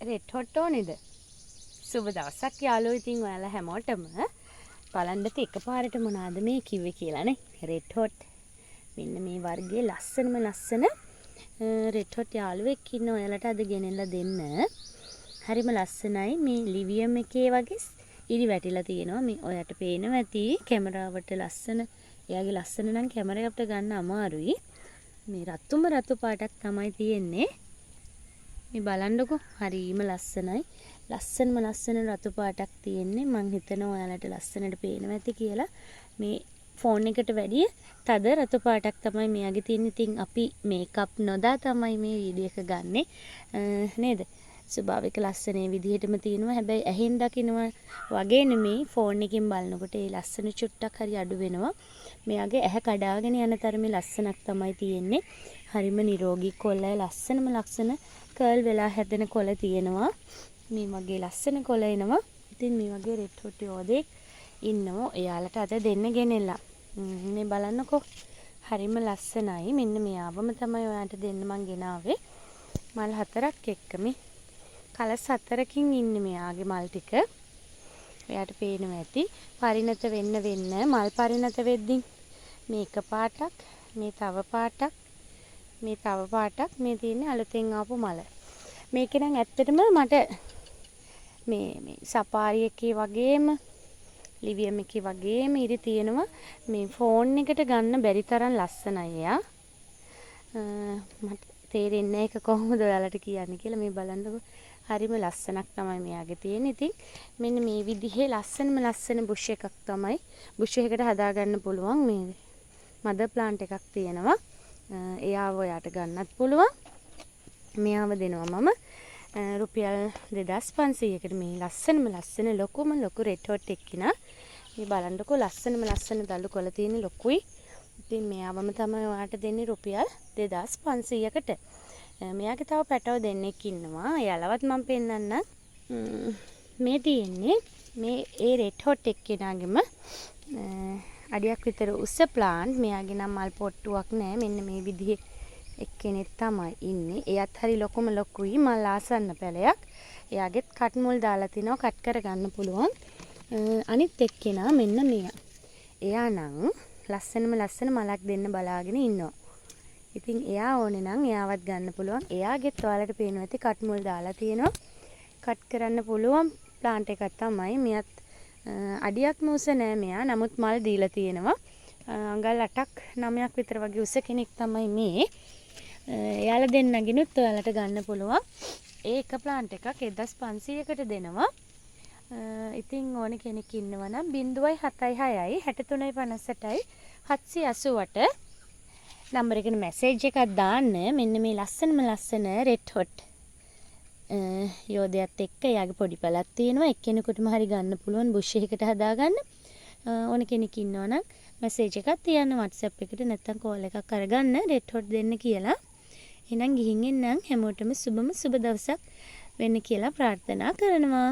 Red hot ඕනේද? සුබ දවසක් යාළුවෝ. ඉතින් ඔයාලා හැමෝටම බලන්නත් එකපාරට මොනවාද මේ කිව්වේ කියලානේ. Red hot. මෙන්න මේ වර්ගයේ ලස්සන රෙඩ් හොට් යාළුවෙක් ඉන්න ඔයාලට අද ගෙනෙල්ලා දෙන්න. හරිම ලස්සනයි. මේ ලිවියම් එකේ වගේ ඉරි වැටිලා තියෙනවා. මේ ඔයාලට පේනවා ඇති කැමරාවට ලස්සන. එයාගේ ලස්සන නම් කැමරාවට ගන්න අමාරුයි. මේ රතු පාටක් තමයි තියෙන්නේ. මේ බලන්නකෝ හරිම ලස්සනයි. ලස්සන රතු පාටක් තියෙන්නේ. මං හිතනවා ඔයාලට ලස්සනට පේනවා ඇති කියලා. මේ ෆෝන් එකට වැඩිය තද රතු පාටක් තමයි මෙයාගේ තියෙන්නේ. ඉතින් අපි මේකප් නොදා තමයි මේ වීඩියෝ එක ගන්නෙ. නේද? ස්වභාවික ලස්සනේ විදිහටම තියෙනවා. හැබැයි ඇහෙන් දකින්නවා වගේ නෙමෙයි. ෆෝන් එකෙන් බලනකොට ඒ ලස්සන චුට්ටක් හරි අඩු වෙනවා. මෙයාගේ ඇහැ කඩාගෙන යන තරමේ ලස්සනක් තමයි තියෙන්නේ. හරිම නිරෝගී කොළයි. ලස්සන කර්ල් වෙලා හැදෙන කොළ තියෙනවා. මේ වගේ ලස්සන කොළ එනවා. ඉතින් මේ වගේ රෙඩ් හොට් යෝදෙක් ඉන්නවා. එයාලට අද දෙන්න ගෙනෙලා. මේ බලන්නකෝ. හරිම ලස්සනයි. මෙන්න මෙයාවම තමයි ඔයාලට දෙන්න මං ගෙනාවේ. මල් 4ක් එක්ක මේ කලස් 4කින් ඉන්නේ මෙයාගේ මල් ටික. එයාට පේනවා ඇති. පරිණත වෙන්න මල් පරිණත වෙද්දී මේ එක පාටක්, මේ තව පාටක්, මේ තව පාටක්, මේ තියෙන්නේ අලුතෙන් ආපු මල. මේක නම් ඇත්තටම මට මේ සපාරි එකේ වගේම ලිවියම් එකේ වගේම ඉරි තියෙනවා. මේ ෆෝන් එකට ගන්න බැරි තරම් ලස්සනයි එයා. මට තේරෙන්නේ ඒක කොහොමද ඔයාලට කියන්නේ කියලා. මේ බලන්නකෝ. හරිම ලස්සනක් තමයි මෙයාගේ තියෙන්නේ. ඉතින් මෙන්න මේ විදිහේ ලස්සන බුෂ් එකක් තමයි. බුෂ් එකකට හදාගන්න පුළුවන් මේ මදර් ප්ලාන්ට් එකක් තියෙනවා. එයාව ඔයාට ගන්නත් පුළුවන්. මෙයාව දෙනවා මම රුපියල් 2500කට. මේ ලස්සන ලොකු රෙඩ් හොට් එක්කිනා. මේ බලන්නකෝ ලස්සන දළු කොළ තියෙන ලොකුයි. ඉතින් මෙයාවම තමයි ඔයාට දෙන්නේ රුපියල් 2500කට. මෙයාගේ තව පැටව දෙන්නෙක් ඉන්නවා. එයාලවත් මම පෙන්නන්නම්. මේ තියෙන්නේ මේ ඒ රෙඩ් හොට් එක්කෙනාගෙම අඩියක් විතර උස ප්ලාන්ට්. මෙයාගේ නම් මල් පොට්ටුවක් නැහැ. මෙන්න මේ විදිහේ එක්කෙනෙක් තමයි ඉන්නේ. එයාත් හරි ලොකුයි. මල් ආසන්න පැලයක්. එයාගෙත් කට් මුල් දාලා තිනවා. කට් කරගන්න පුළුවන්. අනිත් එක්කෙනා මෙන්න මෙයා. එයා නම් ලස්සන මලක් දෙන්න බලාගෙන ඉන්නවා. ඉතින් එයා ඕනේ නම් එයාවත් ගන්න පුළුවන්. එයාගෙත් ඔයාලට පේනවා ඇති කට් මුල් දාලා තියෙනවා. කට් කරන්න පුළුවන් ප්ලාන්ට් එකක් තමයි. මෙයත් අඩියක් උස නෑ මෙයා. නමුත් මල් දීලා තියෙනවා. අඟල් 8ක් 9ක් විතර වගේ උස කෙනෙක් තමයි මේ. එයාලා දෙන්නගිනුත් ඔයාලට ගන්න පුළුවන්. ඒ එක ප්ලාන්ට් එකක් 1500කට දෙනවා. ඉතින් ඕන කෙනෙක් ඉන්නවා නම් 076 63 58 788 නම්බර එකට මැසේජ් එකක් දාන්න. මෙන්න මේ ලස්සන රෙඩ් හොට් යෝධයත් එක්ක එයාගේ පොඩි පැලක් තියෙනවා. එක්කෙනෙකුටම හරි ගන්න පුළුවන් බුෂ් එකකට හදාගන්න. ඕන කෙනෙක් ඉන්නවා නම් මැසේජ් එකක් තියන්න WhatsApp එකට. නැත්නම් කෝල් එකක් අරගන්න රෙඩ් හොට් දෙන්න කියලා. එහෙනම් ගිහින් එන්නම්. හැමෝටම සුබ දවසක් වෙන්න කියලා ප්‍රාර්ථනා කරනවා.